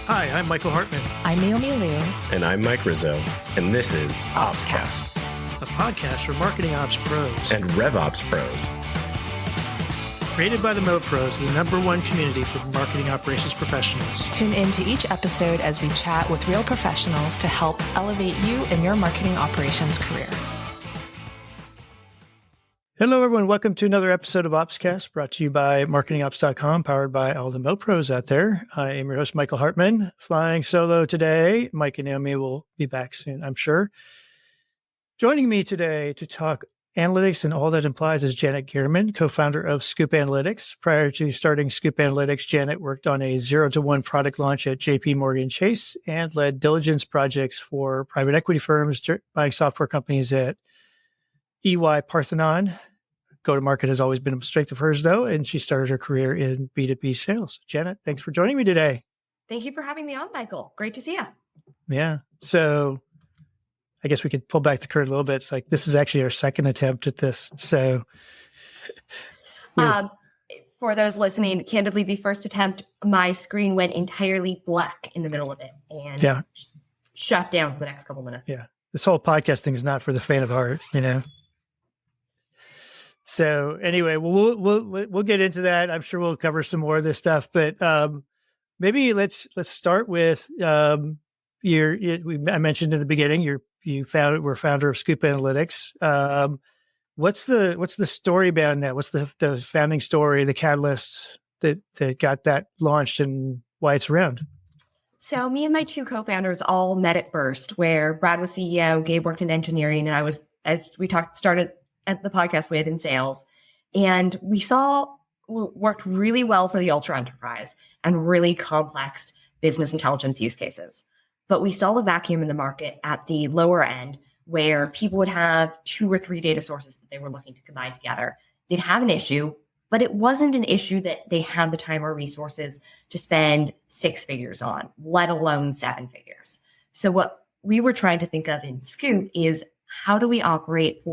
Hi, I'm Michael Hartman. I'm Naomi Liu. And I'm Mike Rizzo. And this is OpsCast, a podcast for marketing ops pros and RevOps pros. Created by the Mo Pros, the #1 community for marketing operations professionals. Tune in to each episode as we chat with real professionals to help elevate you in your marketing operations career. Hello, everyone. Welcome to another episode of OpsCast, brought to you by marketingops.com, powered by all the Mo Pros out there. I am your host, Michael Hartman, flying solo today. Mike and Naomi will be back soon, I'm sure. Joining me today to talk analytics and all that implies is Janet Gehrman, co-founder of Scoop Analytics. Prior to starting Scoop Analytics, Janet worked on a 0-to-1 product launch at JP Morgan Chase and led diligence projects for private equity firms buying software companies at EY Parthenon. Go-to-market has always been a strength of hers, though, and she started her career in B2B sales. Janet, thanks for joining me today. Thank you for having me on, Michael. Great to see you. Yeah. So I guess we could pull back the curtain a little bit. It's like this is actually our second attempt at this. So for those listening, candidly, the first attempt, my screen went entirely black in the middle of it and shut down for the next couple minutes. Yeah. This whole podcasting is not for the faint of heart, you know. So anyway, we'll get into that. I'm sure we'll cover some more of this stuff, but maybe let's start with I mentioned in the beginning we're founder of Scoop Analytics. What's the story behind that? What's the founding story, the catalysts that got that launched, and why it's around? So me and my two co-founders all met at Burst, where Brad was CEO, Gabe worked in engineering, and I was, as we started at the podcast, we had in sales. And we worked really well for the ultra enterprise and really complex business intelligence use cases. But we saw the vacuum in the market at the lower end, where people would have 2 or 3 data sources that they were looking to combine together. They'd have an issue, but it wasn't an issue that they had the time or resources to spend 6 figures on, let alone 7 figures. So what we were trying to think of in Scoop is, how do we operate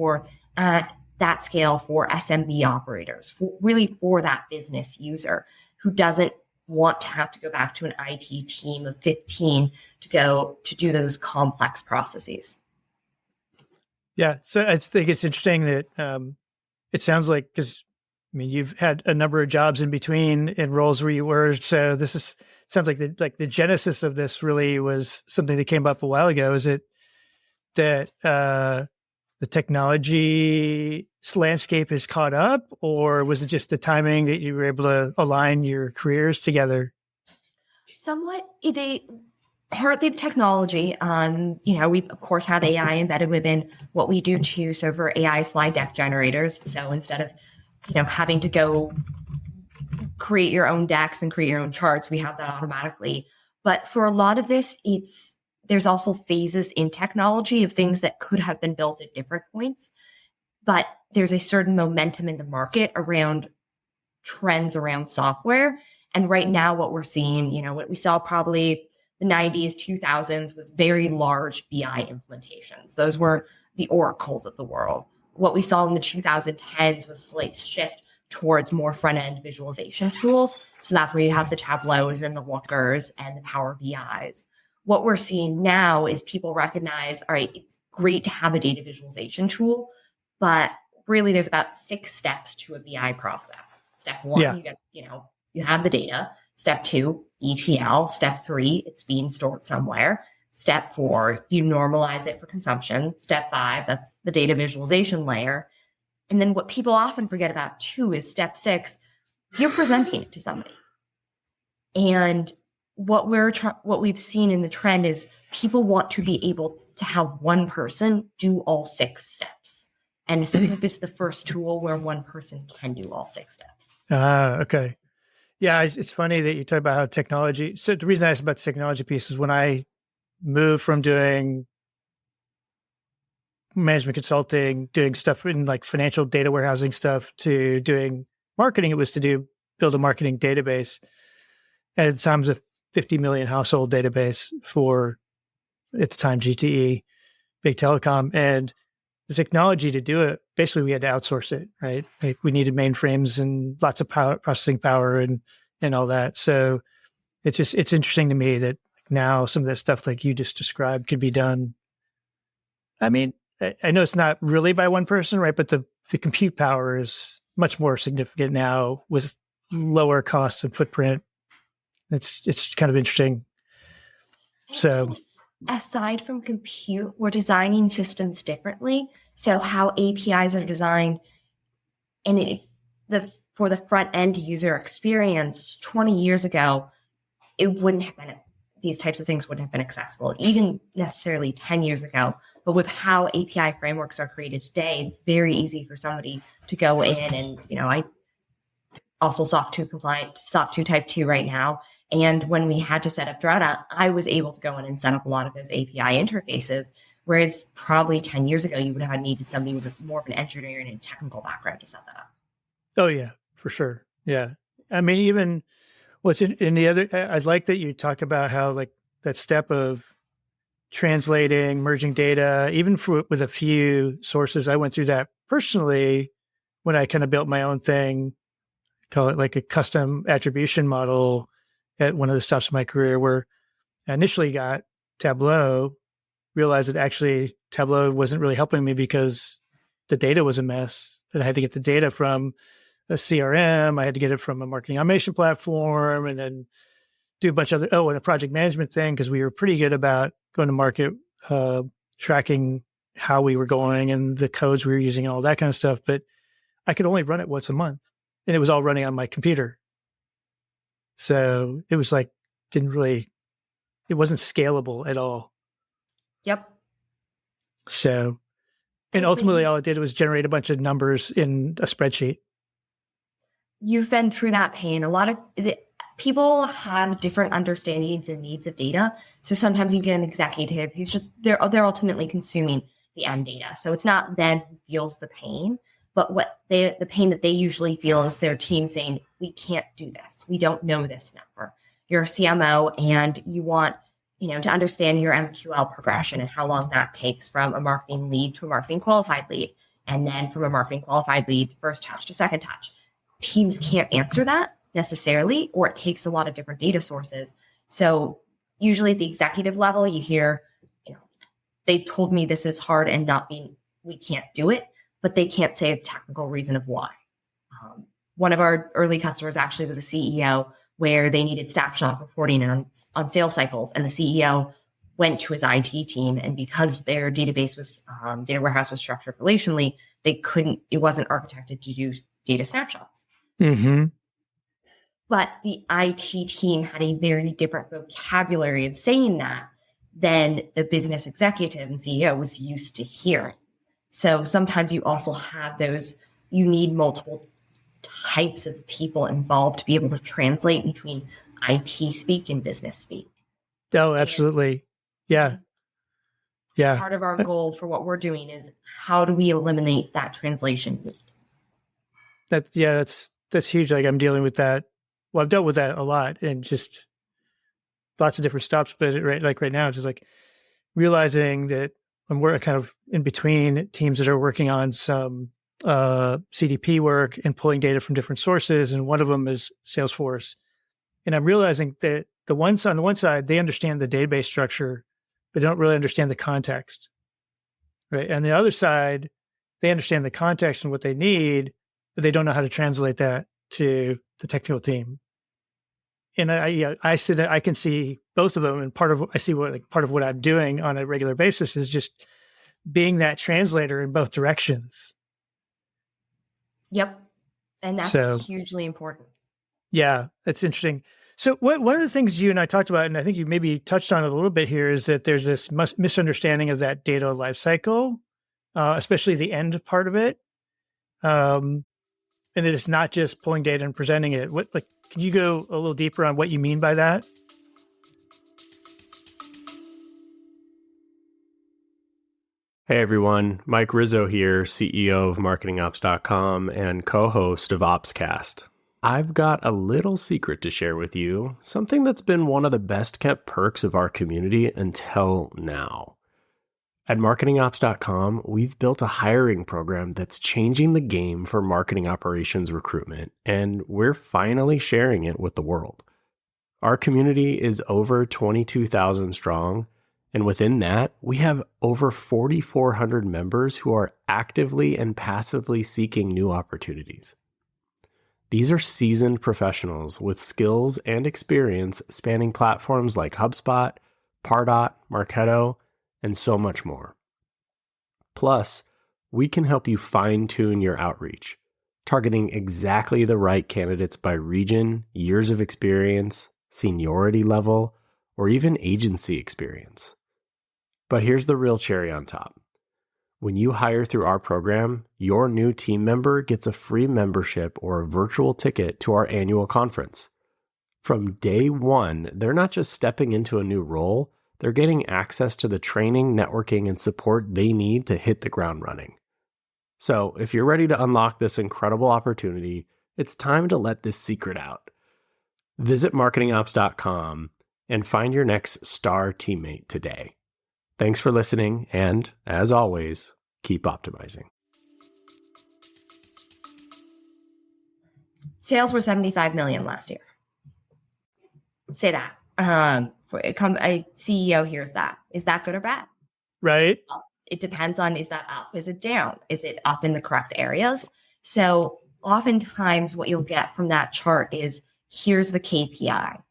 at that scale for SMB operators, for that business user who doesn't want to have to go back to an IT team of 15 to do those complex processes. Yeah. So I think it's interesting that it sounds like, because you've had a number of jobs in between in roles where you were. So sounds like the genesis of this really was something that came up a while ago. Is it that the technology landscape is caught up, or was it just the timing that you were able to align your careers together? Somewhat. Partly the technology. We of course have AI embedded within what we do too. So for AI slide deck generators, so instead of having to go create your own decks and create your own charts, we have that automatically. But for a lot of this, there's also phases in technology of things that could have been built at different points, but there's a certain momentum in the market around trends around software. And right now what we're seeing, what we saw probably the 90s, 2000s was very large BI implementations. Those were the Oracles of the world. What we saw in the 2010s was a slight shift towards more front-end visualization tools. So that's where you have the Tableaus and the Lookers and the Power BIs. What we're seeing now is people recognize, all right, it's great to have a data visualization tool, but really there's about 6 steps to a BI process. Step 1, you have the data. Step 2, ETL. Step 3, it's being stored somewhere. Step 4, you normalize it for consumption. Step 5, that's the data visualization layer. And then what people often forget about too is step 6, you're presenting it to somebody. And what we've seen in the trend is people want to be able to have one person do all 6 steps. And Scoop is the first tool where one person can do all 6 steps. Okay. Yeah, it's funny that you talk about how technology. So the reason I asked about the technology piece is when I moved from doing management consulting, doing stuff in like financial data warehousing stuff, to doing marketing, it was to build a marketing database. And at the time, it was a 50 million household database for, at the time, GTE, big telecom. And the technology to do it, basically we had to outsource it, right? Like we needed mainframes and lots of processing power and all that. So it's interesting to me that now some of that stuff like you just described could be done. I mean, I know it's not really by one person, right? But the compute power is much more significant now with lower costs and footprint. It's kind of interesting. So aside from compute, we're designing systems differently. So how APIs are designed and for the front end user experience 20 years ago, it wouldn't have been, these types of things wouldn't have been accessible, even necessarily 10 years ago. But with how API frameworks are created today, it's very easy for somebody to go in and, I also SOC 2 compliant, SOC 2 type 2 right now. And when we had to set up drawdown, I was able to go in and set up a lot of those API interfaces, whereas probably 10 years ago, you would have needed somebody with more of an engineering and technical background to set that up. Oh, yeah, for sure. Yeah. I mean, even what's in the other, I like that you talk about how like that step of translating, merging data, even with a few sources. I went through that personally when I kind of built my own thing, call it like a custom attribution model at one of the stops in my career where I initially got Tableau, realized that actually Tableau wasn't really helping me because the data was a mess. And I had to get the data from a CRM. I had to get it from a marketing automation platform and then do a bunch of other, and a project management thing, because we were pretty good about going to market, tracking how we were going and the codes we were using and all that kind of stuff. But I could only run it once a month and it was all running on my computer. So it was like, it wasn't scalable at all. Yep. So, and ultimately all it did was generate a bunch of numbers in a spreadsheet. You've been through that pain. A lot of people have different understandings and needs of data. So sometimes you get an executive who's just, they're ultimately consuming the end data. So it's not them who feels the pain, but the pain that they usually feel is their team saying, we can't do this. We don't know this number. You're a CMO and you want, to understand your MQL progression and how long that takes from a marketing lead to a marketing qualified lead. And then from a marketing qualified lead, first touch to second touch. Teams can't answer that necessarily, or it takes a lot of different data sources. So usually at the executive level, you hear, they've told me this is hard and not mean we can't do it, but they can't say a technical reason of why. One of our early customers actually was a CEO where they needed snapshot reporting on sales cycles. And the CEO went to his IT team, and because their database was, data warehouse was structured relationally, it wasn't architected to do data snapshots. Mm-hmm. But the IT team had a very different vocabulary of saying that than the business executive and CEO was used to hearing. So sometimes you also have you need multiple types of people involved to be able to translate between IT speak and business speak. Oh, absolutely. Yeah. Yeah. Part of our goal for what we're doing is how do we eliminate that translation need? That's huge. Like I'm dealing with that. Well, I've dealt with that a lot and just lots of different stops. But right now, it's just like realizing that we're kind of in between teams that are working on some CDP work and pulling data from different sources. And one of them is Salesforce. And I'm realizing that on the one side, they understand the database structure, but don't really understand the context. Right. And the other side, they understand the context and what they need, but they don't know how to translate that to the technical team. And I can see both of them. And part of what I'm doing on a regular basis is just being that translator in both directions. Yep. And that's hugely important. Yeah, that's interesting. So one of the things you and I talked about, and I think you maybe touched on it a little bit here, is that there's this misunderstanding of that data lifecycle, especially the end part of it. And that it's not just pulling data and presenting it. Can you go a little deeper on what you mean by that? Hey everyone, Mike Rizzo here, CEO of marketingops.com and co-host of OpsCast. I've got a little secret to share with you, something that's been one of the best kept perks of our community until now. At marketingops.com, we've built a hiring program that's changing the game for marketing operations recruitment, and we're finally sharing it with the world. Our community is over 22,000 strong, and within that, we have over 4,400 members who are actively and passively seeking new opportunities. These are seasoned professionals with skills and experience spanning platforms like HubSpot, Pardot, Marketo, and so much more. Plus, we can help you fine-tune your outreach, targeting exactly the right candidates by region, years of experience, seniority level, or even agency experience. But here's the real cherry on top. When you hire through our program, your new team member gets a free membership or a virtual ticket to our annual conference. From day one, they're not just stepping into a new role, they're getting access to the training, networking, and support they need to hit the ground running. So if you're ready to unlock this incredible opportunity, it's time to let this secret out. Visit marketingops.com and find your next star teammate today. Thanks for listening, and as always, keep optimizing. Sales were 75 million last year. Say that. A CEO hears that. Is that good or bad? Right. It depends on, is that up? Is it down? Is it up in the correct areas? So oftentimes what you'll get from that chart is, here's the KPI.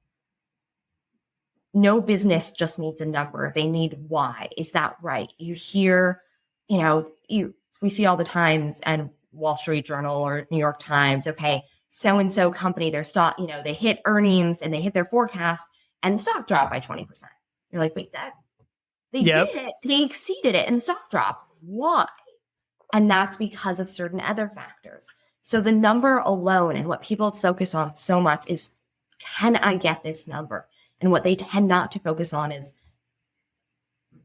No business just needs a number. They need why. Is that right? You hear, we see all the times, and Wall Street Journal or New York Times, okay, so-and-so company, their stock, they hit earnings and they hit their forecast and the stock dropped by 20%. You're like, wait, they did it. They exceeded it and the stock dropped. Why? And that's because of certain other factors. So the number alone, and what people focus on so much is, can I get this number? And what they tend not to focus on is,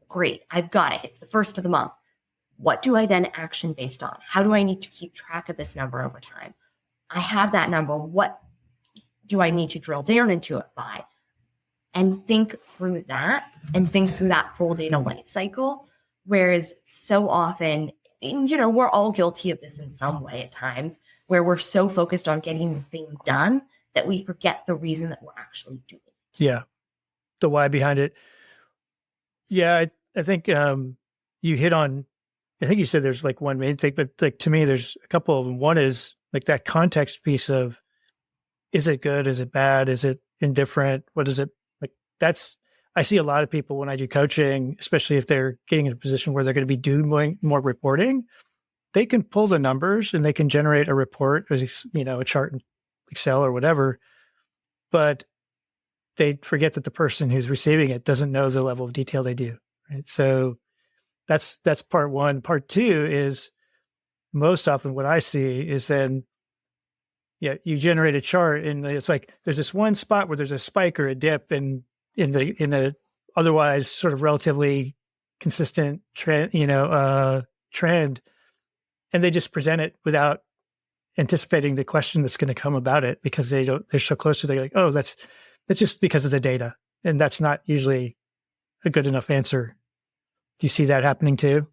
great, I've got it. It's the first of the month. What do I then action based on? How do I need to keep track of this number over time? I have that number. What do I need to drill down into it by? And think through that, and think through that full data life cycle. Whereas so often, we're all guilty of this in some way at times, where we're so focused on getting the thing done that we forget the reason that we're actually doing it. Yeah. The why behind it. Yeah. I think you hit on, I think you said there's like one main thing, but like to me, there's a couple of them. One is like that context piece of, is it good? Is it bad? Is it indifferent? What is it? Like I see a lot of people when I do coaching, especially if they're getting in a position where they're going to be doing more reporting, they can pull the numbers and they can generate a report, a chart in Excel or whatever, but they forget that the person who's receiving it doesn't know the level of detail they do. Right. So that's part one. Part two is, most often what I see is then, you generate a chart and it's like, there's this one spot where there's a spike or a dip in the otherwise sort of relatively consistent trend, trend. And they just present it without anticipating the question that's going to come about it, because they're so close to it. They're like, oh, that's just because of the data. And that's not usually a good enough answer. Do you see that happening too?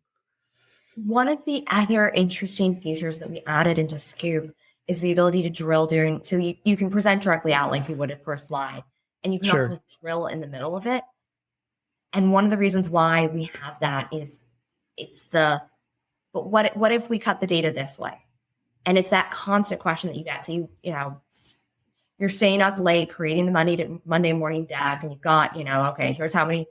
One of the other interesting features that we added into Scoop is the ability to drill during, so you can present directly out like you would at first slide, and you can also drill in the middle of it. And one of the reasons why we have that is but what if we cut the data this way? And it's that constant question that you get. So you're staying up late, creating the Monday morning deck, and you've got, okay, here's how many,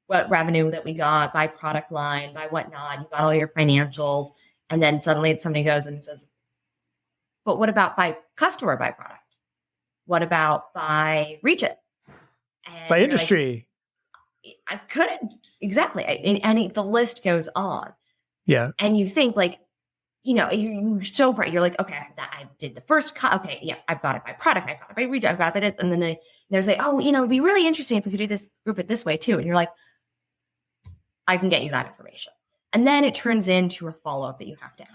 what revenue that we got by product line, by whatnot. You got all your financials. And then suddenly somebody goes and says, but what about by customer, by product? What about by region? And by industry? Like, I couldn't. Exactly. And the list goes on. Yeah. And you think like, you're so bright. You're like, okay, I did the first cut. Okay, yeah, I've got it by product. I've got it by region. I've got it. And then there's like, oh, it'd be really interesting if we could group it this way too. And you're like, I can get you that information. And then it turns into a follow-up that you have to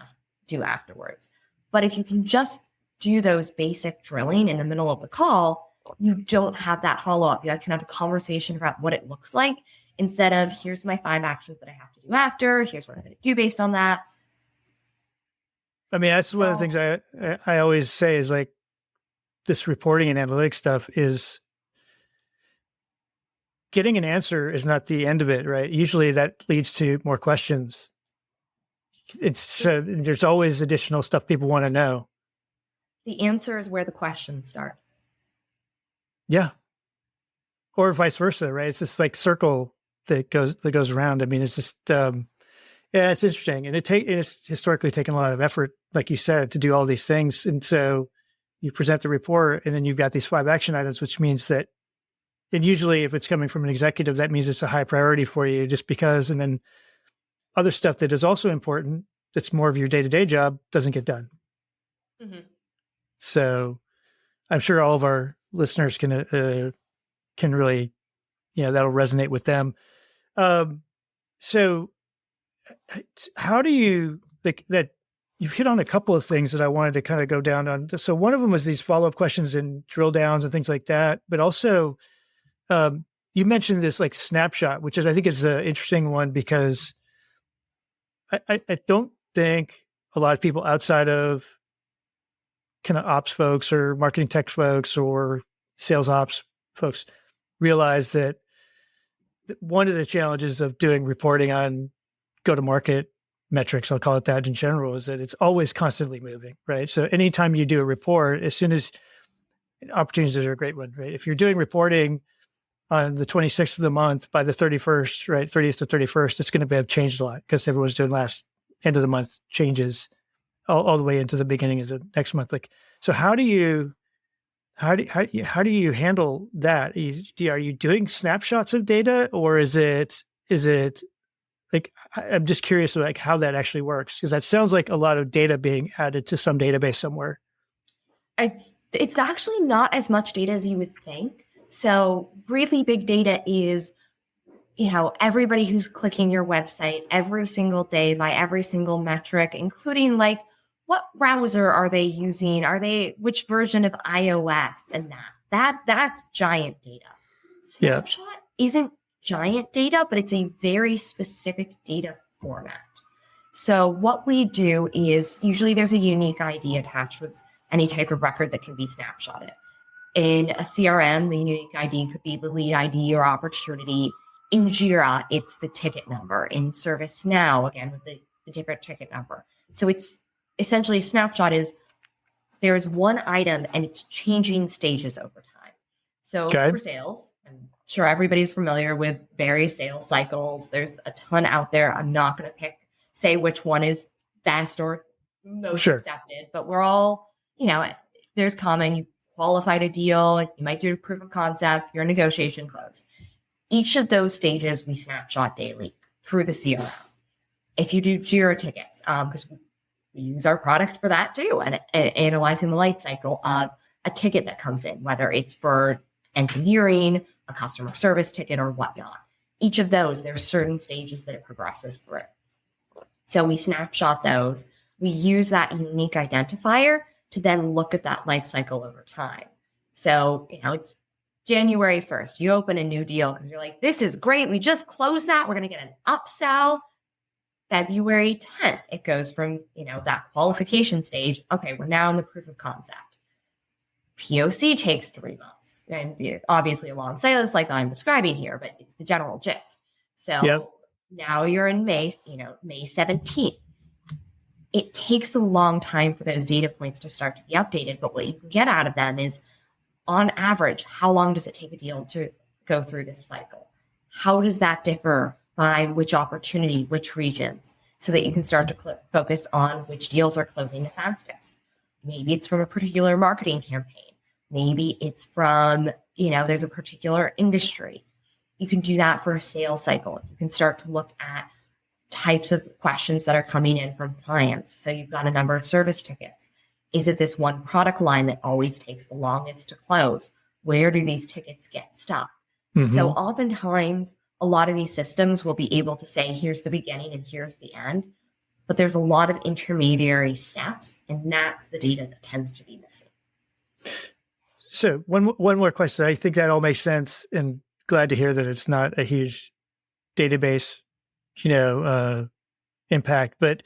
do afterwards. But if you can just do those basic drilling in the middle of the call, you don't have that follow-up. You can have a conversation about what it looks like, instead of, here's my 5 actions that I have to do after. Here's what I'm going to do based on that. I mean, that's one of the things I always say is like, this reporting and analytics stuff is getting an answer is not the end of it, right? Usually that leads to more questions. There's always additional stuff people want to know. The answer is where the questions start. Yeah. Or vice versa, right? It's this like circle that goes around. I mean, it's just, it's interesting. And it's historically taken a lot of effort, like you said, to do all these things. And so you present the report and then you've got these 5 action items, which means that, and usually if it's coming from an executive, that means it's a high priority for you just because, and then other stuff that is also important, that's more of your day-to-day job, doesn't get done. Mm-hmm. So I'm sure all of our listeners can really, that'll resonate with them. So how do you like that? You've hit on a couple of things that I wanted to kind of go down on. So one of them was these follow-up questions and drill downs and things like that. But also, you mentioned this like snapshot, which I think is an interesting one because I don't think a lot of people outside of kind of ops folks or marketing tech folks or sales ops folks realize that one of the challenges of doing reporting on go-to-market metrics, I'll call it that in general, is that it's always constantly moving, right? So anytime you do a report, as soon as opportunities are a great one, right? If you're doing reporting on the 26th of the month, by the 31st, right, 30th to 31st, it's going to have changed a lot because everyone's doing last end of the month changes all the way into the beginning of the next month. Like, so how do you handle that? Are you doing snapshots of data, or is it like, I'm just curious like how that actually works, because that sounds like a lot of data being added to some database somewhere. It's actually not as much data as you would think. So really big data is, everybody who's clicking your website every single day by every single metric, including like what browser are they using? Which version of iOS and that's giant data. Snapshot isn't giant data, but it's a very specific data format. So what we do is usually there's a unique ID attached with any type of record that can be snapshotted. In a CRM, the unique ID could be the lead ID or opportunity. In Jira, it's the ticket number. In ServiceNow, again, with the different ticket number. So it's essentially snapshot is there's one item and it's changing stages over time. So for sales, I'm sure everybody's familiar with various sales cycles. There's a ton out there. I'm not going to say which one is best or most accepted, but we're all, there's common. You qualified a deal, you might do a proof of concept, your negotiation close. Each of those stages we snapshot daily through the CRM. If you do Jira tickets, because we use our product for that too, and analyzing the life cycle of a ticket that comes in, whether it's for engineering, a customer service ticket, or whatnot. Each of those, there's certain stages that it progresses through. So we snapshot those. We use that unique identifier to then look at that life cycle over time. So, it's January 1st. You open a new deal because you're like, this is great. We just closed that. We're going to get an upsell. February 10th, it goes from, that qualification stage. Okay, we're now in the proof of concept. POC takes 3 months. And obviously a long sales like I'm describing here, but it's the general gist. So now you're in May, May 17th. It takes a long time for those data points to start to be updated, but what you can get out of them is, on average, how long does it take a deal to go through this cycle? How does that differ by which opportunity, which regions, so that you can start to focus on which deals are closing the fastest? Maybe it's from a particular marketing campaign. Maybe it's from, there's a particular industry. You can do that for a sales cycle. You can start to look at types of questions that are coming in from clients. So you've got a number of service tickets. Is it this one product line that always takes the longest to close? Where do these tickets get stuck? Mm-hmm. So oftentimes, a lot of these systems will be able to say, here's the beginning and here's the end. But there's a lot of intermediary steps, and that's the data that tends to be missing. So one more question. I think that all makes sense, and glad to hear that it's not a huge database impact. But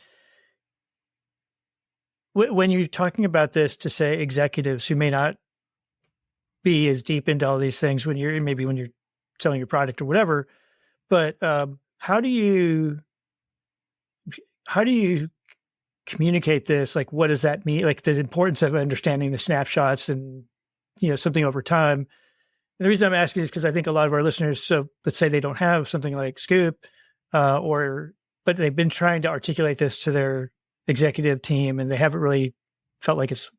when you're talking about this to say executives who may not be as deep into all these things when you're selling your product or whatever. But how do you communicate this? Like, what does that mean? Like the importance of understanding the snapshots and, something over time. And the reason I'm asking is because I think a lot of our listeners, so let's say they don't have something like Scoop, but they've been trying to articulate this to their executive team and they haven't really felt like it's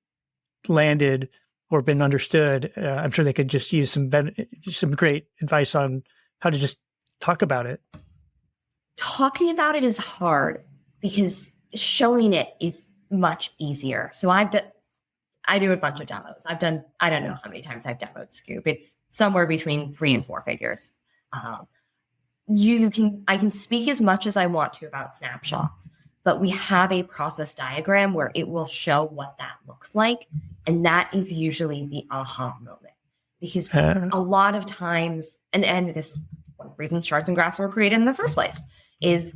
landed or been understood. I'm sure they could just use some great advice on how to just talk about it. Talking about it is hard because showing it is much easier. So I do a bunch of demos. I don't know how many times I've demoed Scoop. It's somewhere between 3 and 4 figures. I can speak as much as I want to about snapshots, but we have a process diagram where it will show what that looks like. And that is usually the aha moment because a lot of times, and this is one of the reasons charts and graphs were created in the first place, is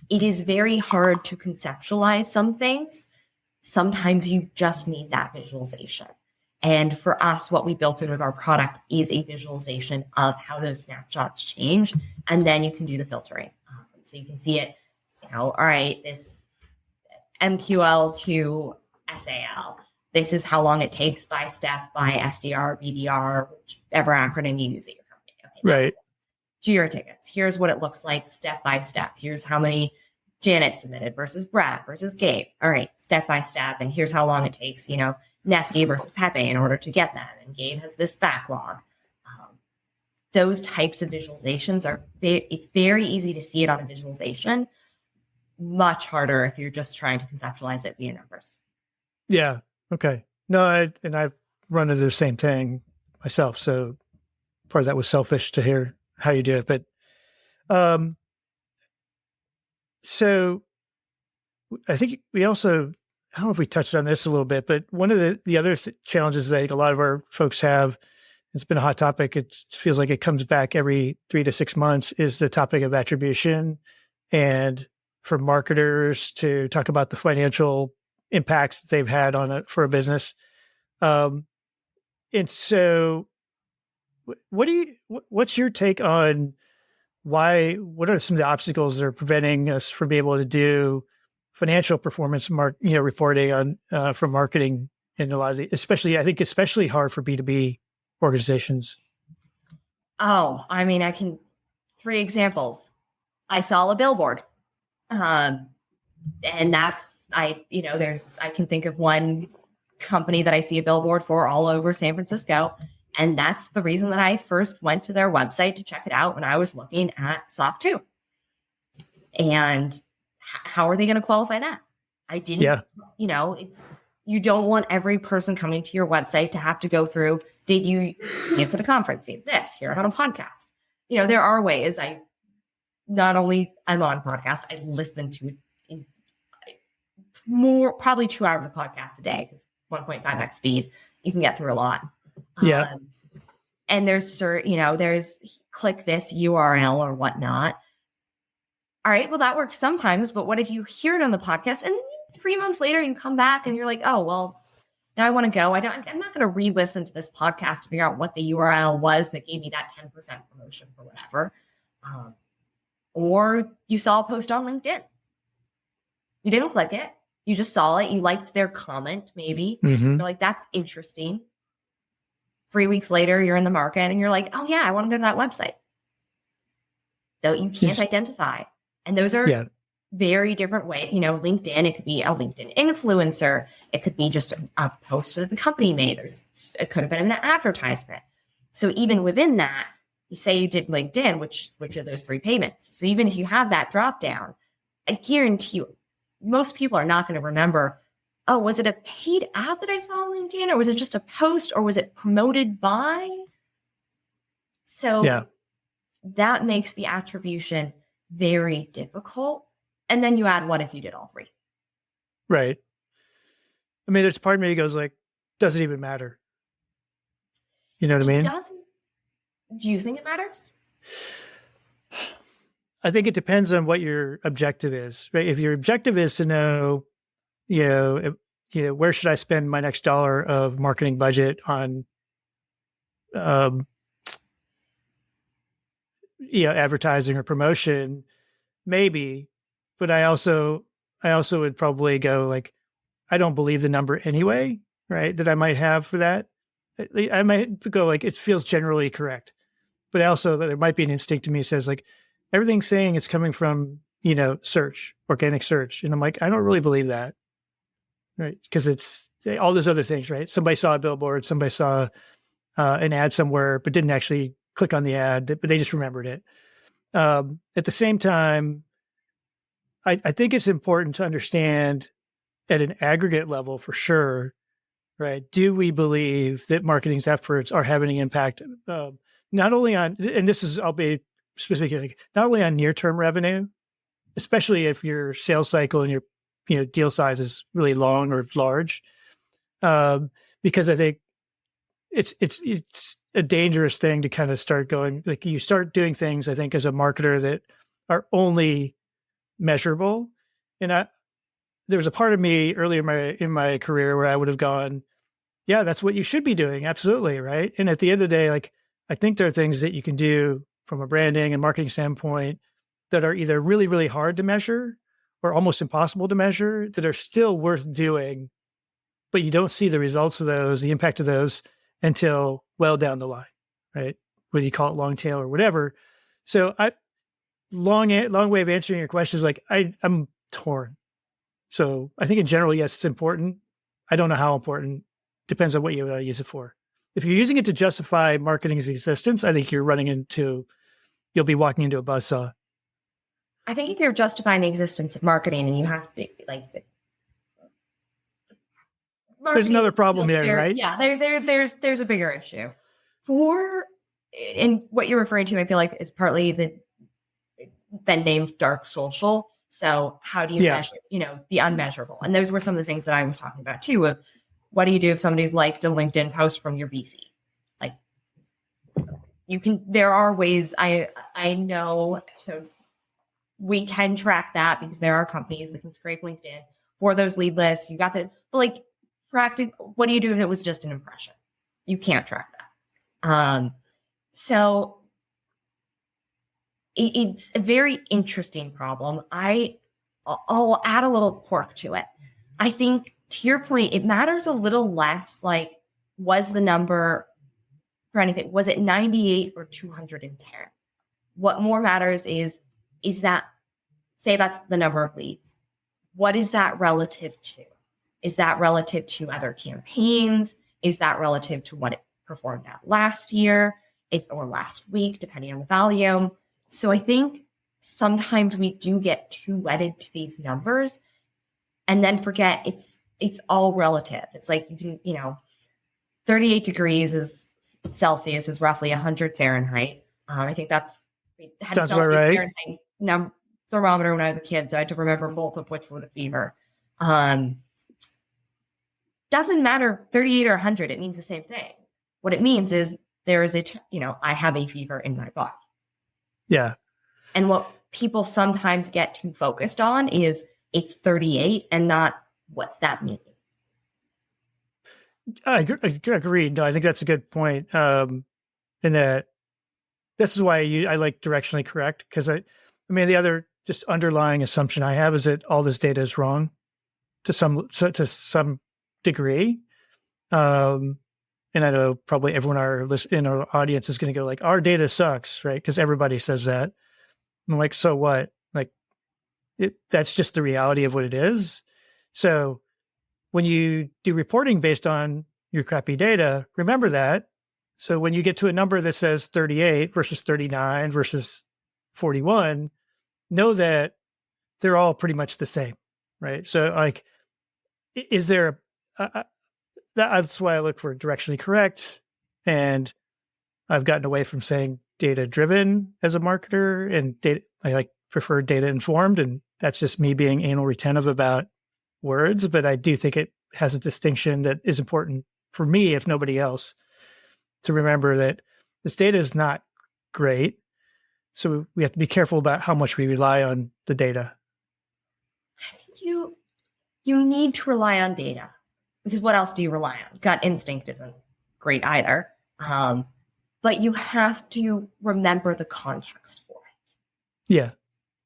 it is very hard to conceptualize some things. Sometimes you just need that visualization. And for us, what we built into our product is a visualization of how those snapshots change. And then you can do the filtering. So you can see it, all right, this MQL to SAL. This is how long it takes by step, by SDR, BDR, whichever acronym you use at your company. Okay, right. Jira tickets. Here's what it looks like step by step. Here's how many Janet submitted versus Brad versus Gabe. All right, step by step. And here's how long it takes, Nesty versus Pepe in order to get that. And Gabe has this backlog. Those types of visualizations it's very easy to see it on a visualization. Much harder if you're just trying to conceptualize it via numbers. Yeah. Okay. No, I've run into the same thing myself. So part of that was selfish to hear how you do it. But so I think we also, I don't know if we touched on this a little bit, but one of the other challenges that I think a lot of our folks have, it's been a hot topic. It feels like it comes back every 3 to 6 months, is the topic of attribution, and for marketers to talk about the financial impacts that they've had for a business. And so what's your take on what are some of the obstacles that are preventing us from being able to do financial performance reporting on from marketing in a lot of especially hard for B2B organizations? Oh, I mean, 3 examples. I saw a billboard. And I can think of one company that I see a billboard for all over San Francisco. And that's the reason that I first went to their website to check it out when I was looking at SOC 2. And how are they going to qualify that? I didn't, you don't want every person coming to your website to have to go through, did you answer the conference? See this, here on a podcast. There are ways. I'm on podcasts, I listen to probably 2 hours of podcast a day, because 1.5x speed, you can get through a lot. Yeah. And there's click this URL or whatnot. All right, well, that works sometimes, but what if you hear it on the podcast and 3 months later you come back and you're like, oh, well, now I want to go. I'm not going to re-listen to this podcast to figure out what the URL was that gave me that 10% promotion for whatever. Or you saw a post on LinkedIn. You didn't click it. You just saw it. You liked their comment, maybe. Mm-hmm. You're like, that's interesting. 3 weeks later, you're in the market and you're like, oh, yeah, I want to go to that website. Though you can't identify. And those are very different ways. LinkedIn, it could be a LinkedIn influencer. It could be just a post that the company made. It could have been an advertisement. So even within that, you say you did LinkedIn, which of those 3 payments. So even if you have that drop down, I guarantee you, most people are not going to remember, oh, was it a paid ad that I saw on LinkedIn, or was it just a post, or was it promoted by? So that makes the attribution very difficult. And then you add, what if you did all 3? Right. I mean, there's a part of me that goes like, doesn't even matter. You know what I mean? Do you think it matters? I think it depends on what your objective is, right? If your objective is to know, where should I spend my next dollar of marketing budget on um, advertising or promotion, maybe, but I also would probably go like, I don't believe the number anyway, right? That I might have for that. I might go like, it feels generally correct, but also there might be an instinct to me that says like, everything's saying it's coming from, search, organic search. And I'm like, I don't really believe that, right? Because it's all those other things, right? Somebody saw a billboard, somebody saw an ad somewhere, but didn't actually click on the ad, but they just remembered it. At the same time, I think it's important to understand at an aggregate level for sure, right? Do we believe that marketing's efforts are having an impact, not only on, and this is, I'll be specific, like, not only on near-term revenue, especially if your sales cycle and your deal size is really long or large, because I think it's a dangerous thing to kind of start going, like you start doing things, I think, as a marketer that are only measurable. And there was a part of me earlier in my career where I would have gone, yeah, that's what you should be doing. Absolutely. Right. And at the end of the day, like, I think there are things that you can do from a branding and marketing standpoint that are either really, really hard to measure or almost impossible to measure that are still worth doing, but you don't see the results of those, the impact of those until well down the line, right? Whether you call it long tail or whatever. So long way of answering your question is like, I'm torn. So I think in general, yes, it's important. I don't know how important. Depends on what you use it for. If you're using it to justify marketing's existence, I think you'll be walking into a buzzsaw. I think if you're justifying the existence of marketing and you have to there's another problem there, right? Yeah, there's a bigger issue. And what you're referring to, I feel like, is partly been named dark social. So how do you measure, the unmeasurable? And those were some of the things that I was talking about too, of what do you do if somebody's liked a LinkedIn post from your VC? Like, there are ways I know, so we can track that because there are companies that can scrape LinkedIn for those lead lists. You got that, but like, what do you do if it was just an impression? You can't track that. So it's a very interesting problem. I'll add a little quirk to it. I think, to your point, it matters a little less, like, was the number for anything, was it 98 or 210? What more matters is that, say that's the number of leads. What is that relative to? Is that relative to other campaigns? Is that relative to what it performed at last year or last week, depending on the volume? So I think sometimes we do get too wedded to these numbers and then forget it's all relative. It's like, 38 degrees Celsius is roughly 100 Fahrenheit. I think sounds about right. Fahrenheit thermometer when I was a kid, so I had to remember both of which were the fever. Doesn't matter 38 or 100, it means the same thing. What it means is there is I have a fever in my body. Yeah. And what people sometimes get too focused on is it's 38 and not what's that mean. I agree. No, I think that's a good point. In that this is why I like directionally correct, because the other just underlying assumption I have is that all this data is wrong to some degree. And I know probably everyone in our audience is going to go like, our data sucks, right? Because everybody says that. I'm like, so what? Like, that's just the reality of what it is. So when you do reporting based on your crappy data, remember that. So when you get to a number that says 38 versus 39 versus 41, know that they're all pretty much the same, right? So like, is there that's why I look for directionally correct. And I've gotten away from saying data driven as a marketer, and I prefer data informed. And that's just me being anal retentive about words. But I do think it has a distinction that is important for me, if nobody else, to remember that this data is not great. So we have to be careful about how much we rely on the data. I think you need to rely on data, because what else do you rely on? Gut instinct isn't great either. but you have to remember the context for it. Yeah.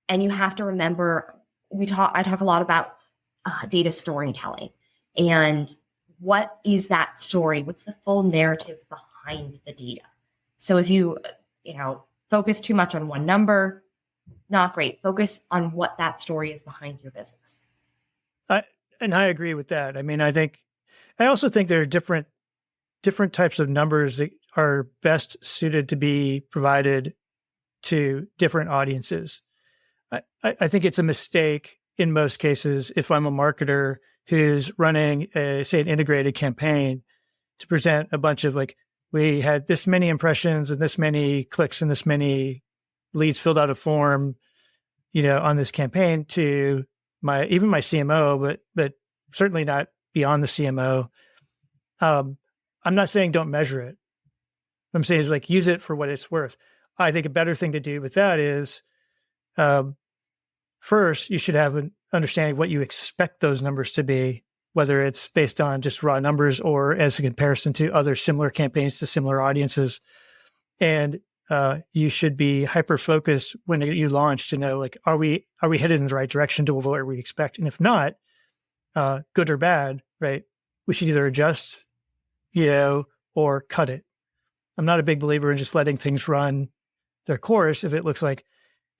And you have to remember, I talk a lot about data storytelling and what is that story? What's the full narrative behind the data? So if you focus too much on one number, not great. Focus on what that story is behind your business. I agree with that. I mean, I also think there are different types of numbers that are best suited to be provided to different audiences. I think it's a mistake in most cases if I'm a marketer who's running say an integrated campaign to present a bunch of like, we had this many impressions and this many clicks and this many leads filled out a form, on this campaign to my CMO, but certainly not beyond the CMO. I'm not saying don't measure it. What I'm saying is like use it for what it's worth. I think a better thing to do with that is first you should have an understanding of what you expect those numbers to be, whether it's based on just raw numbers or as a comparison to other similar campaigns to similar audiences. And you should be hyper-focused when you launch to know, like, are we headed in the right direction to what we expect? And if not, good or bad, right, we should either adjust, or cut it. I'm not a big believer in just letting things run their course. If it looks like,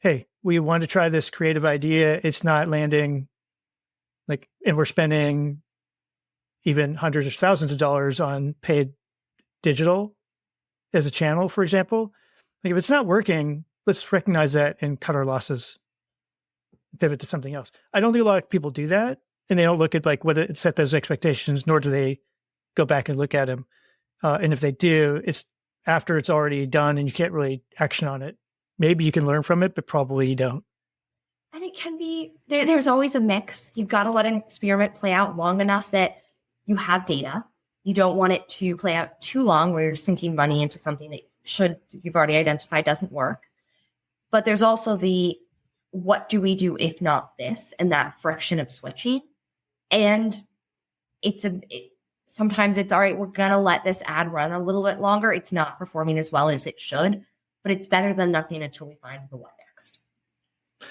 hey, we want to try this creative idea, it's not landing, and we're spending even hundreds of thousands of dollars on paid digital as a channel, for example. If it's not working, let's recognize that and cut our losses, pivot to something else. I don't think a lot of people do that, and they don't look at what it set those expectations, nor do they go back and look at them. And if they do, it's after it's already done and you can't really action on it. Maybe you can learn from it, but probably you don't. And it can be, there's always a mix. You've got to let an experiment play out long enough that you have data. You don't want it to play out too long where you're sinking money into something that you've already identified doesn't work. But there's also what do we do if not this, and that friction of switching. And sometimes it's all right, we're going to let this ad run a little bit longer. It's not performing as well as it should, but it's better than nothing until we find the what next.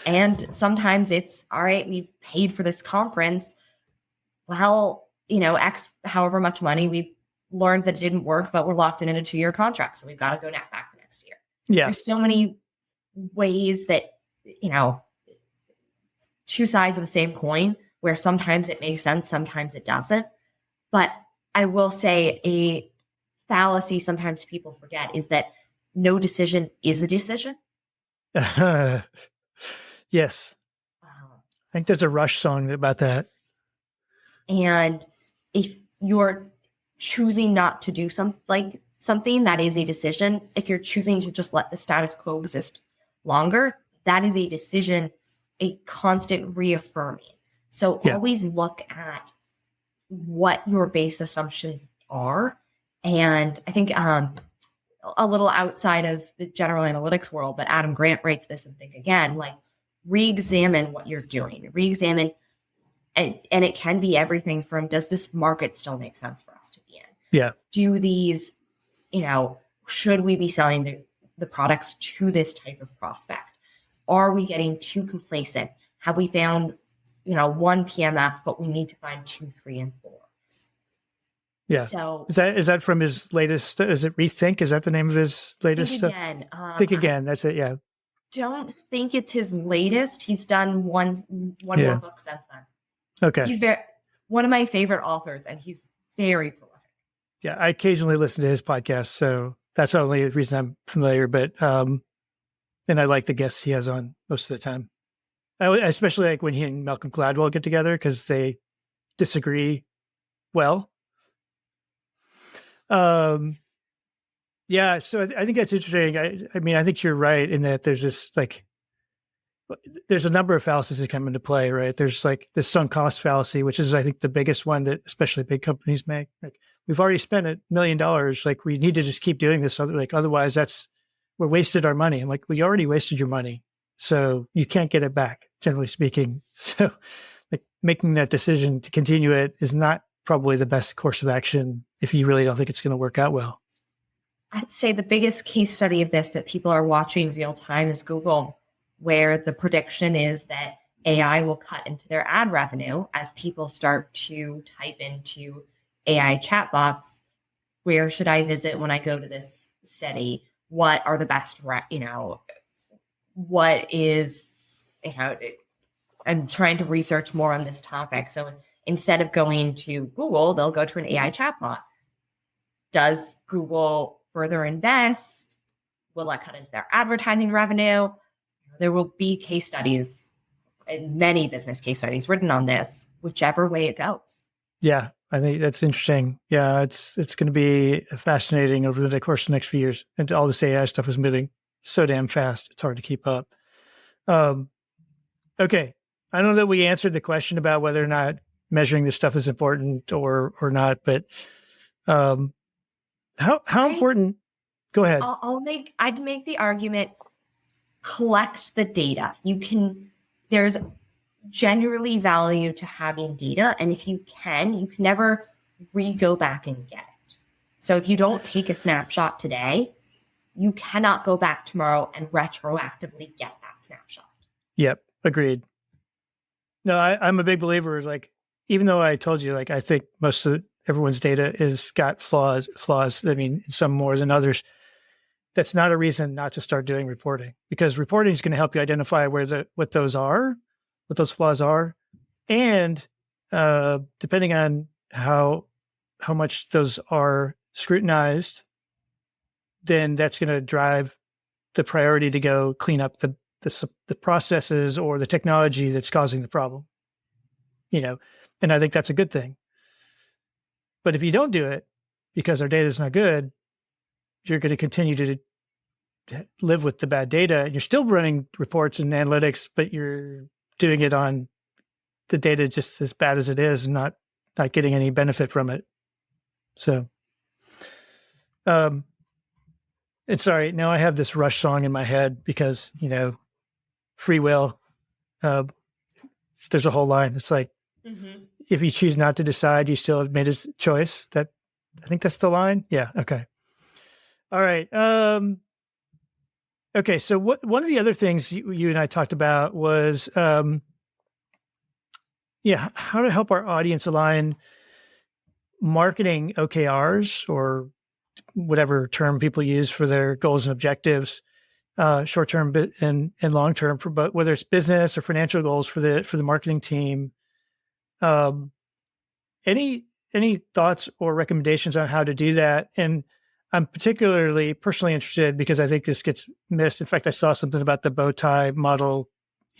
And sometimes it's all right, we've paid for this conference. Well, X however much money, we've learned that it didn't work, but we're locked in a 2-year contract. So we've got to go back the next year. Yeah. There's so many ways that, two sides of the same coin where sometimes it makes sense, sometimes it doesn't. But I will say a fallacy sometimes people forget is that no decision is a decision. Yes. I think there's a Rush song about that. And if you're choosing not to do something, that is a decision. If you're choosing to just let the status quo exist longer, that is a decision, a constant reaffirming. So always look at what your base assumptions are. And I think a little outside of the general analytics world, but Adam Grant writes this and think again, re-examine what you're doing, re-examine. And it can be everything from, does this market still make sense for us to be in? Yeah. Do these, should we be selling the products to this type of prospect? Are we getting too complacent? Have we found, one PMF, but we need to find 2, 3, and 4? Yeah. So is that from his latest? Is it Rethink? Is that the name of his latest Think stuff? Again. Think Again. That's it. Yeah. Don't think it's his latest. He's done one more book since then. Okay. He's one of my favorite authors, and he's very prolific. Yeah, I occasionally listen to his podcast, so that's the only reason I'm familiar. But and I like the guests he has on most of the time. I especially like when he and Malcolm Gladwell get together because they disagree well. Yeah, so I think that's interesting. I mean, I think you're right in that there's just there's a number of fallacies that come into play, right? There's this sunk cost fallacy, which is, I think, the biggest one that especially big companies make. We've already spent $1 million. We need to just keep doing this. Otherwise we're wasted our money. I'm like, well, you already wasted your money. So you can't get it back, generally speaking. So making that decision to continue it is not probably the best course of action if you really don't think it's going to work out well. I'd say the biggest case study of this that people are watching real time is Google, where the prediction is that AI will cut into their ad revenue as people start to type into AI chatbots. Where should I visit when I go to this city? What are the best, what is, I'm trying to research more on this topic. So instead of going to Google, they'll go to an AI chatbot. Does Google further invest? Will that cut into their advertising revenue? There will be case studies and many business case studies written on this, whichever way it goes. Yeah, I think that's interesting. Yeah, it's going to be fascinating over the course of the next few years. And all this AI stuff is moving so damn fast. It's hard to keep up. Okay. I know that we answered the question about whether or not measuring this stuff is important or not, but how important? Go ahead. I'd make the argument, collect the data. There's generally value to having data. And if you can never go back and get it. So if you don't take a snapshot today, you cannot go back tomorrow and retroactively get that snapshot. Yep. Agreed. No, I'm a big believer. Like, even though I told you, like, I think most of everyone's data is got flaws. I mean, some more than others. That's not a reason not to start doing reporting, because reporting is going to help you identify what those flaws are. And depending on how much those are scrutinized, then that's going to drive the priority to go clean up the processes or the technology that's causing the problem. And I think that's a good thing. But if you don't do it because our data is not good, you're going to continue to live with the bad data. You're still running reports and analytics, but you're doing it on the data just as bad as it is and not getting any benefit from it. So, and sorry, now I have this Rush song in my head because, free will. There's a whole line. It's like, if you choose not to decide, you still have made a choice. I think that's the line. Yeah. Okay. All right. Okay. So one of the other things you and I talked about was, how to help our audience align marketing OKRs, or whatever term people use for their goals and objectives, short-term and long-term, for whether it's business or financial goals for the marketing team. Any thoughts or recommendations on how to do that? And I'm particularly personally interested because I think this gets missed. In fact, I saw something about the bow tie model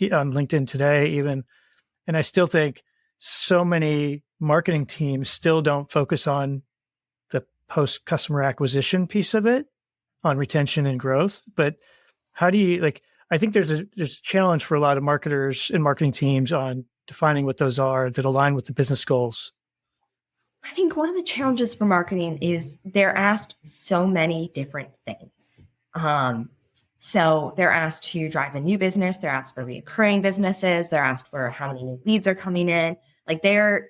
on LinkedIn today even. And I still think so many marketing teams still don't focus on the post-customer acquisition piece of it, on retention and growth. But how do you, I think there's a challenge for a lot of marketers and marketing teams on defining what those are that align with the business goals. I think one of the challenges for marketing is they're asked so many different things. So they're asked to drive a new business. They're asked for recurring businesses. They're asked for how many new leads are coming in. They're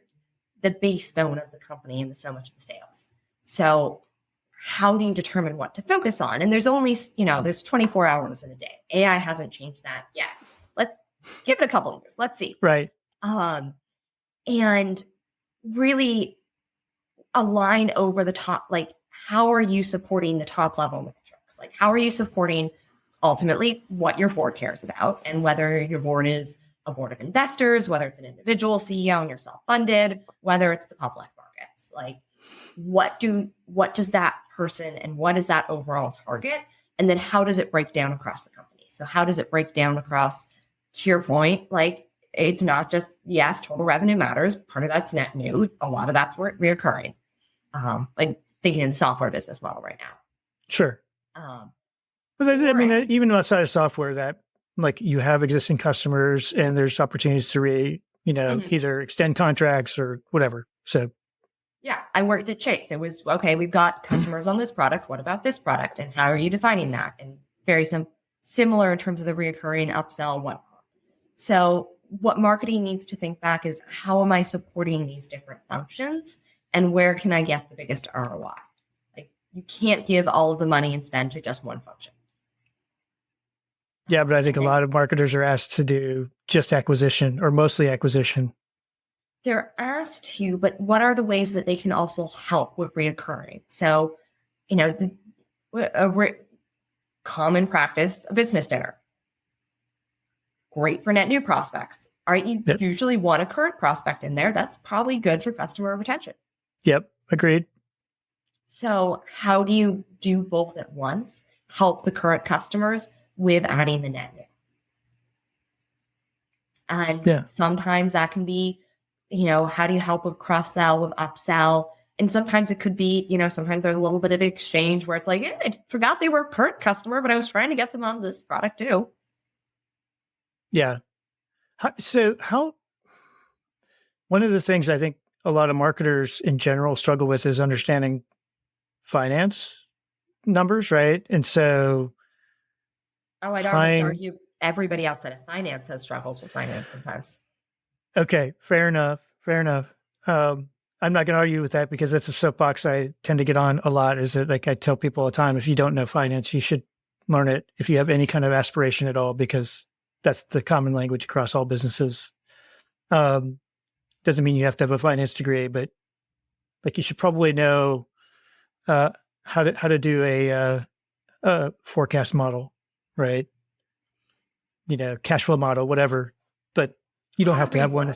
the backbone of the company and so much of the sales. So how do you determine what to focus on? And there's only, there's 24 hours in a day. AI hasn't changed that yet. Let's give it a couple of years. Let's see. Right. And really align over the top, how are you supporting the top level metrics? How are you supporting ultimately what your board cares about, and whether your board is a board of investors, whether it's an individual CEO and you're self-funded, whether it's the public markets, what does that person and what is that overall target? And then how does it break down across the company? So how does it break down across, to your point, it's not just, yes, total revenue matters. Part of that's net new. A lot of that's reoccurring. Thinking in the software business model right now. Sure. Even outside of software, that you have existing customers and there's opportunities to either extend contracts or whatever. So yeah, I worked at Chase. It was, okay, we've got customers on this product. What about this product? And how are you defining that? And very similar in terms of the reoccurring upsell, whatnot. So what marketing needs to think back is, how am I supporting these different functions and where can I get the biggest ROI? You can't give all of the money and spend to just one function. Yeah, but I think a lot of marketers are asked to do just acquisition or mostly acquisition. They're asked to, but what are the ways that they can also help with reoccurring? So, common practice, a business dinner. Great for net new prospects. All right, you usually want a current prospect in there. That's probably good for customer retention. Yep, agreed. So how do you do both at once? Help the current customers with adding the net new. And sometimes that can be, how do you help with cross-sell, with upsell? And sometimes it could be, sometimes there's a little bit of exchange where it's like, I forgot they were a current customer, but I was trying to get them on this product too. Yeah. One of the things I think a lot of marketers in general struggle with is understanding finance numbers, right? And so I'd almost argue everybody outside of finance has struggles with finance sometimes. Okay, fair enough. I'm not going to argue with that because that's a soapbox I tend to get on a lot. Is that like I tell people all the time, if you don't know finance, you should learn it if you have any kind of aspiration at all, because that's the common language across all businesses. Doesn't mean you have to have a finance degree, but like you should probably know how to do a forecast model, right? Cash flow model, whatever. But you don't have to have one.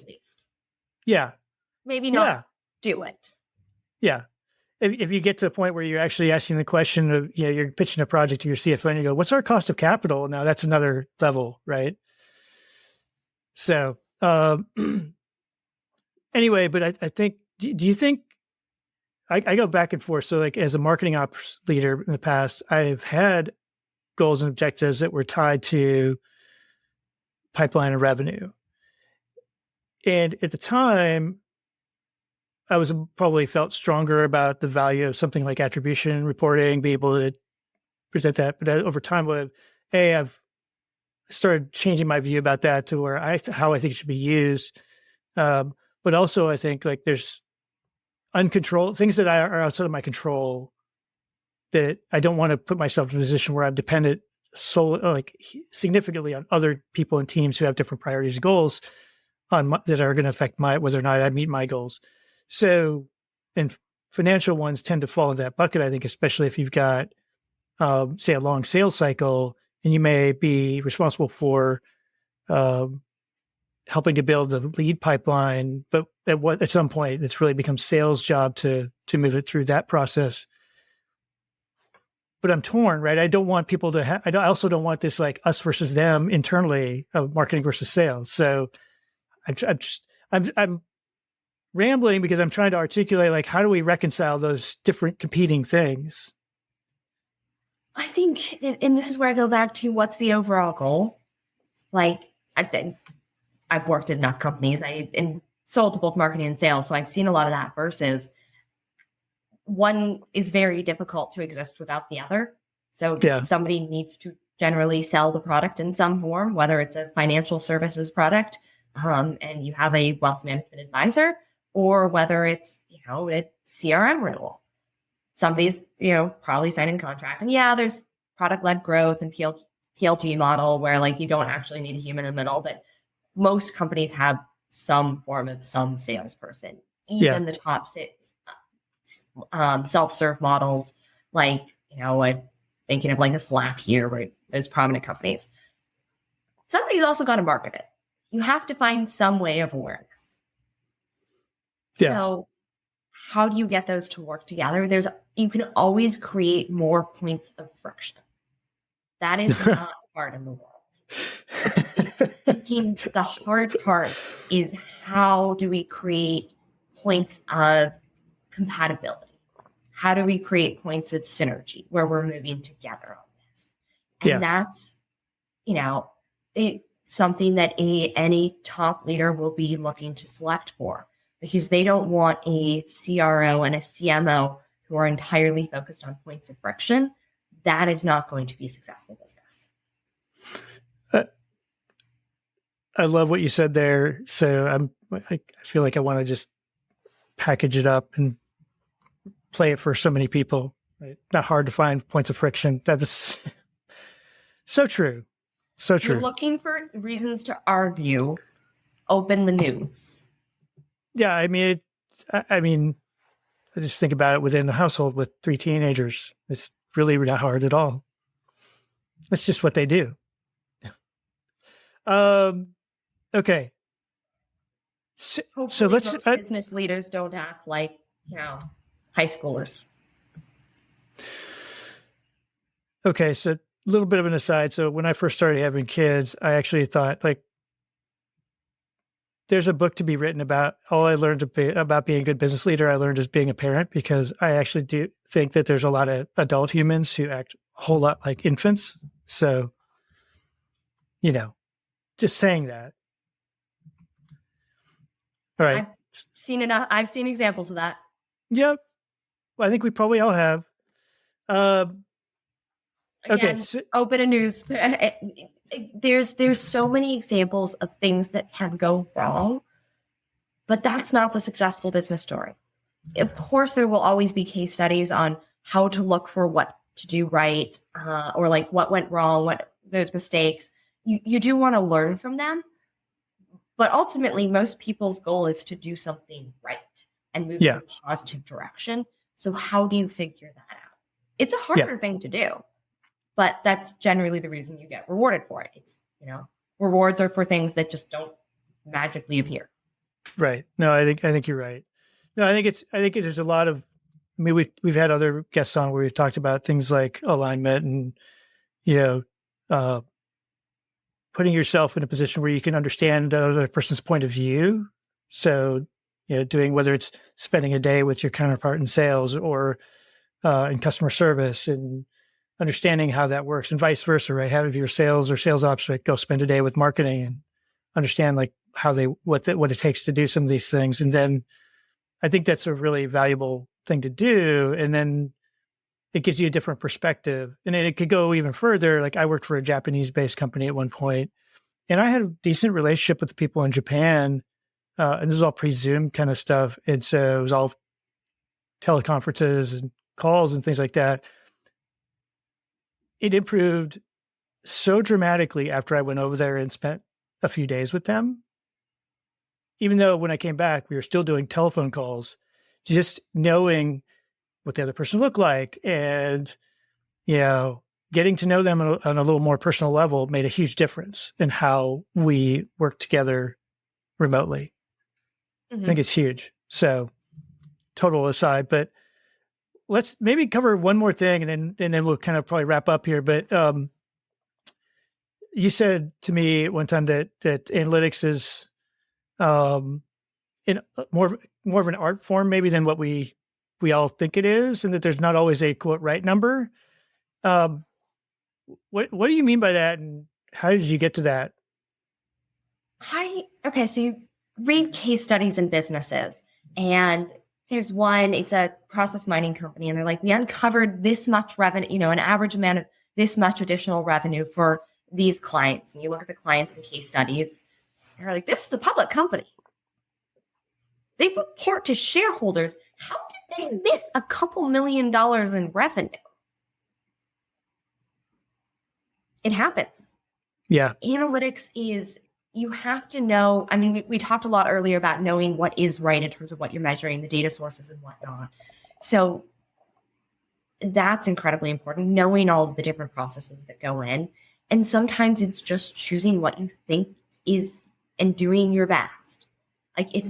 Yeah. Maybe not do it. Yeah. If you get to the point where you're actually asking the question of, you're pitching a project to your CFO and you go, what's our cost of capital? Now that's another level, right? So, anyway, but I think, do you think, I go back and forth. So like as a marketing ops leader in the past, I've had goals and objectives that were tied to pipeline and revenue. And at the time, I was probably felt stronger about the value of something like attribution reporting, be able to present that. But over time, I've started changing my view about that to how I think it should be used. But also I think like there's uncontrolled things that are outside of my control that I don't want to put myself in a position where I'm dependent significantly on other people and teams who have different priorities and goals that are going to affect whether or not I meet my goals. So, and financial ones tend to fall in that bucket, I think, especially if you've got, say, a long sales cycle, and you may be responsible for helping to build the lead pipeline, but at some point, it's really become sales job to move it through that process. But I'm torn, right? I don't want people to I also don't want this like us versus them internally of marketing versus sales. So I'm rambling because I'm trying to articulate like how do we reconcile those different competing things? I think, and this is where I go back to what's the overall goal. Like I've worked at enough companies and sold to both marketing and sales, so I've seen a lot of that versus one is very difficult to exist without the other. So somebody needs to generally sell the product in some form, whether it's a financial services product and you have a wealth management advisor, or whether it's, a CRM renewal. Somebody's, probably signing a contract. And there's product-led growth and PLG model where like you don't actually need a human in the middle, but most companies have some form of some salesperson. Even the top six self-serve models, like, I'm thinking of like a Slack here, where there's prominent companies. Somebody's also got to market it. You have to find some way of awareness. Yeah. So how do you get those to work together? You can always create more points of friction. That is not hard in the world. The hard part is how do we create points of compatibility? How do we create points of synergy where we're moving together on this? And that's, something that any top leader will be looking to select for, because they don't want a CRO and a CMO who are entirely focused on points of friction. That is not going to be successful business. I love what you said there. So I feel like I want to just package it up and play it for so many people. right? Not hard to find points of friction. That is so true. So true. You're looking for reasons to argue. Open the news. Yeah, I mean, I just think about it within the household with 3 teenagers. It's really not hard at all. It's just what they do. Okay. So let's most business leaders don't act like, high schoolers. Okay, so a little bit of an aside. So when I first started having kids, I actually thought, like, there's a book to be written about all I learned about being a good business leader. I learned as being a parent, because I actually do think that there's a lot of adult humans who act a whole lot like infants. So, just saying that. All right. I've seen examples of that. Yep. Well, I think we probably all have. Again, open a news. There's so many examples of things that can go wrong, but that's not the successful business story. Of course, there will always be case studies on how to look for what to do right, or like what went wrong, what those mistakes. You do want to learn from them, but ultimately, most people's goal is to do something right and move in a positive direction. So how do you figure that out? It's a harder thing to do. But that's generally the reason you get rewarded for it. It's, rewards are for things that just don't magically appear. Right. No, I think you're right. No, I think there's a lot of, we've had other guests on where we've talked about things like alignment and, putting yourself in a position where you can understand another person's point of view. So, doing, whether it's spending a day with your counterpart in sales or in customer service, and understanding how that works, and vice versa, right? Have your sales or sales ops go spend a day with marketing and understand like how what it takes to do some of these things. And then I think that's a really valuable thing to do. And then it gives you a different perspective. And then it could go even further. Like, I worked for a Japanese-based company at one point, and I had a decent relationship with the people in Japan. And this is all pre-Zoom kind of stuff. And so it was all teleconferences and calls and things like that. It improved so dramatically after I went over there and spent a few days with them. Even though when I came back, we were still doing telephone calls, just knowing what the other person looked like and, getting to know them on a little more personal level made a huge difference in how we work together remotely. Mm-hmm. I think it's huge. So, total aside, but let's maybe cover one more thing, and then we'll kind of probably wrap up here. But you said to me one time that analytics is in more of an art form maybe than what we all think it is, and that there's not always a quote right number. What do you mean by that, and how did you get to that? So you read case studies in businesses, and there's one, it's a process mining company, and they're like, we uncovered this much revenue, an average amount of this much additional revenue for these clients. And you look at the clients and case studies, and you're like, this is a public company. They report to shareholders. How did they miss a couple $1 million in revenue? It happens. Yeah. Analytics is, you have to know, we talked a lot earlier about knowing what is right in terms of what you're measuring, the data sources and whatnot. So that's incredibly important, knowing all of the different processes that go in. And sometimes it's just choosing what you think is and doing your best. Like if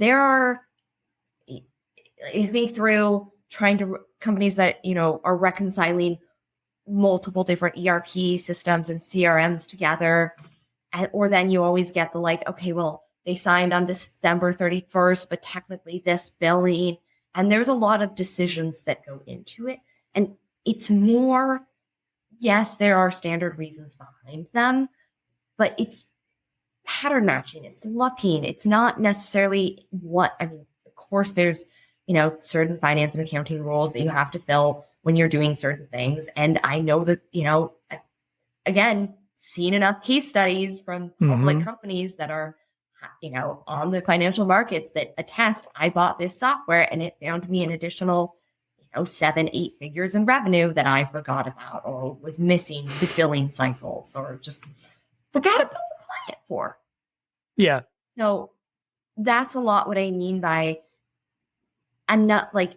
you think through trying to companies that, are reconciling multiple different ERP systems and CRMs together, or then you always get the okay, well, they signed on December 31st, but technically this billing, and there's a lot of decisions that go into it. And it's more, yes, there are standard reasons behind them, but it's pattern matching, it's looking, it's not necessarily of course there's, certain finance and accounting rules that you have to fill when you're doing certain things. And I know that, again, seen enough case studies from public companies that are, on the financial markets that attest, I bought this software and it found me an additional, 7, 8 figures in revenue that I forgot about or was missing the billing cycles or just forgot about the client for. Yeah. So that's a lot what I mean by, and not like,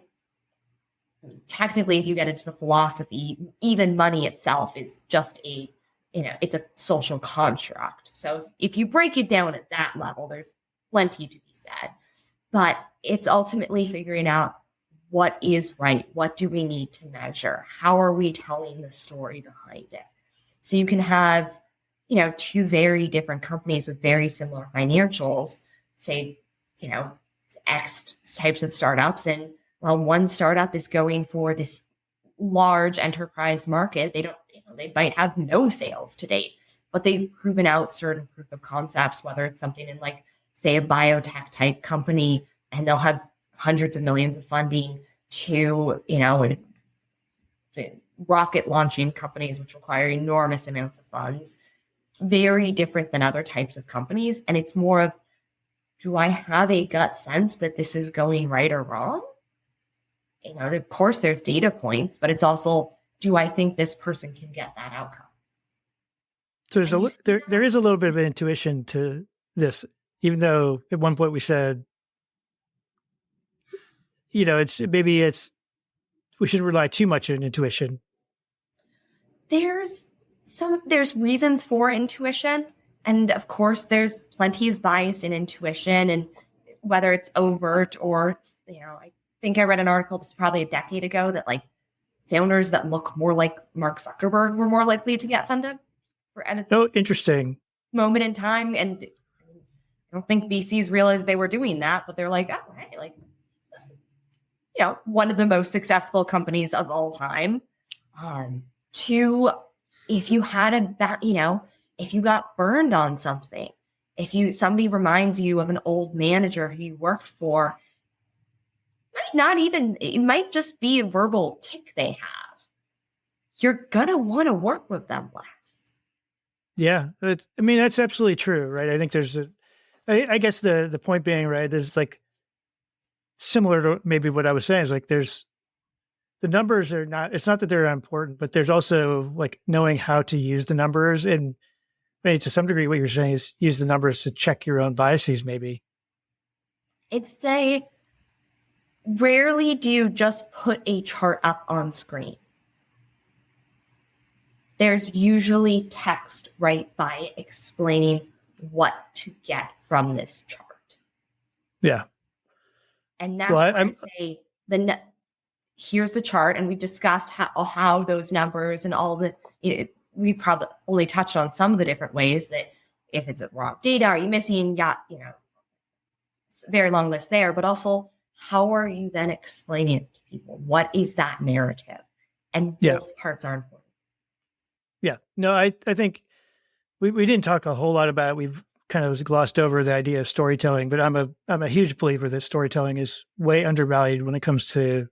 technically, if you get into the philosophy, even money itself is just it's a social construct. So if you break it down at that level, there's plenty to be said. But it's ultimately figuring out what is right. What do we need to measure? How are we telling the story behind it? So you can have, two very different companies with very similar financials, say, X types of startups. And while one startup is going for this large enterprise market, they might have no sales to date, but they've proven out certain proof of concepts, whether it's something in like, say, a biotech type company, and they'll have hundreds of millions of funding to, the rocket launching companies, which require enormous amounts of funds, very different than other types of companies. And it's more of, do I have a gut sense that this is going right or wrong? Of course there's data points, but it's also, do I think this person can get that outcome? So there is a little bit of intuition to this, even though at one point we said, we shouldn't rely too much on intuition. There's reasons for intuition. And of course there's plenty of bias in intuition, and whether it's overt or, I think I read an article, this is probably a decade ago, that like founders that look more like Mark Zuckerberg were more likely to get funded for anything. Oh, interesting. Moment in time. And I don't think VCs realized they were doing that, but they're like, oh, hey, like, one of the most successful companies of all time. If you had if you got burned on something, somebody reminds you of an old manager who you worked for, it might just be a verbal tick they have. You're gonna want to work with them less. Yeah, that's absolutely true, right? I think I guess the point being, right, is like similar to maybe what I was saying, is like the numbers are not, it's not that they're important, but there's also like knowing how to use the numbers. And maybe to some degree what you're saying is use the numbers to check your own biases, maybe. Rarely do you just put a chart up on screen. There's usually text right by explaining what to get from this chart. Yeah. And that's why I say here's the chart, and we've discussed how those numbers and all the, we probably only touched on some of the different ways that if it's raw data, are you missing? Yeah, it's a very long list there, but also how are you then explaining it to people? What is that narrative? And both parts are important. Yeah. No, I think we didn't talk a whole lot about it. We've kind of glossed over the idea of storytelling, but I'm a huge believer that storytelling is way undervalued when it comes to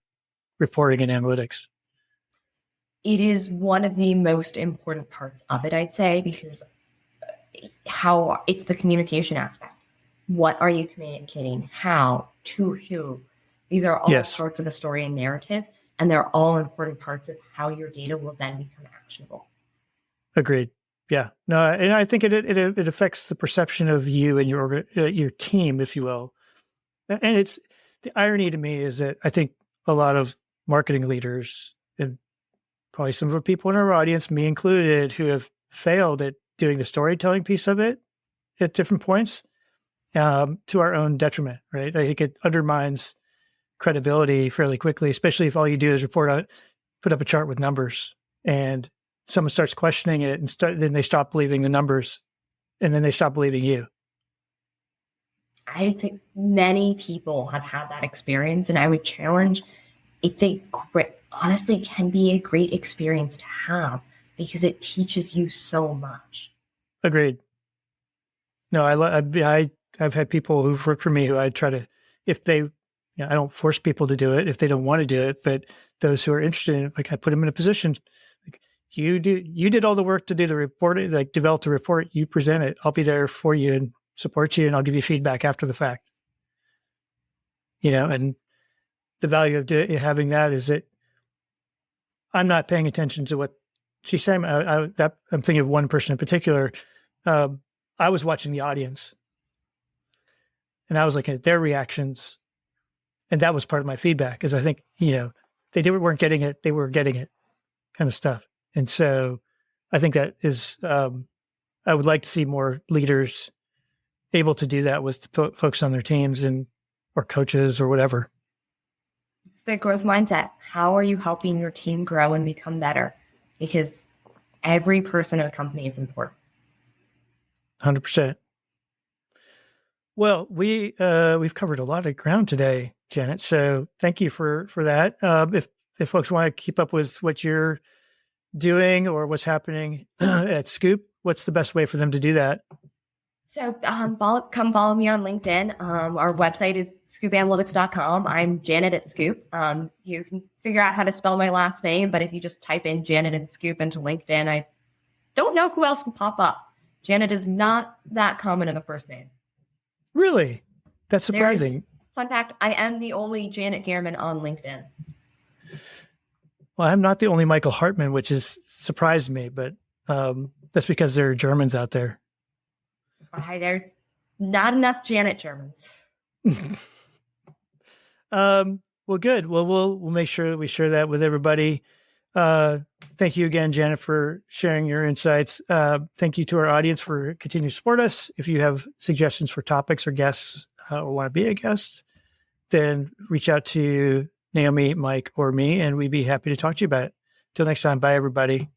reporting and analytics. It is one of the most important parts of it, I'd say, because how it's the communication aspect. What are you communicating? How? To who? These are all sorts of the story and narrative, and they're all important parts of how your data will then become actionable. Agreed. Yeah. No, and I think it affects the perception of you and your team, if you will. And it's the irony to me is that I think a lot of marketing leaders, and probably some of the people in our audience, me included, who have failed at doing the storytelling piece of it at different points, to our own detriment, right? I think it undermines credibility fairly quickly, especially if all you do is put up a chart with numbers, and someone starts questioning it, and then they stop believing the numbers, and then they stop believing you. I think many people have had that experience, and I would challenge, honestly can be a great experience to have because it teaches you so much. Agreed. No, I've had people who've worked for me who I try to, if they, I don't force people to do it if they don't want to do it, but those who are interested in it, like I put them in a position, like you did all the work to do the report, like develop the report, you present it, I'll be there for you and support you, and I'll give you feedback after the fact. And the value of having that is that I'm not paying attention to what she's saying. I'm thinking of one person in particular. I was watching the audience, and I was looking at their reactions, and that was part of my feedback. Because I think they weren't getting it, they were getting it, kind of stuff. And so I think that is, I would like to see more leaders able to do that with folks on their teams or coaches or whatever. It's the growth mindset. How are you helping your team grow and become better? Because every person in a company is important. 100%. Well, we've covered a lot of ground today, Janet. So thank you for that. If folks want to keep up with what you're doing or what's happening at Scoop, what's the best way for them to do that? So come follow me on LinkedIn. Our website is scoopanalytics.com. I'm Janet at Scoop. You can figure out how to spell my last name, but if you just type in Janet at Scoop into LinkedIn, I don't know who else will pop up. Janet is not that common of a first name. Really? That's surprising. Fun fact, I am the only Janet Gehrman on LinkedIn. Well, I'm not the only Michael Hartman, which has surprised me, but that's because there are Germans out there. There's not enough Janet Gehrmans. Well, good. Well, we'll make sure that we share that with everybody. Thank you again, Janet, for sharing your insights. Thank you to our audience for continuing to support us. If you have suggestions for topics or guests or want to be a guest, then reach out to Naomi, Mike, or me, and we'd be happy to talk to you about it. Till next time, bye, everybody.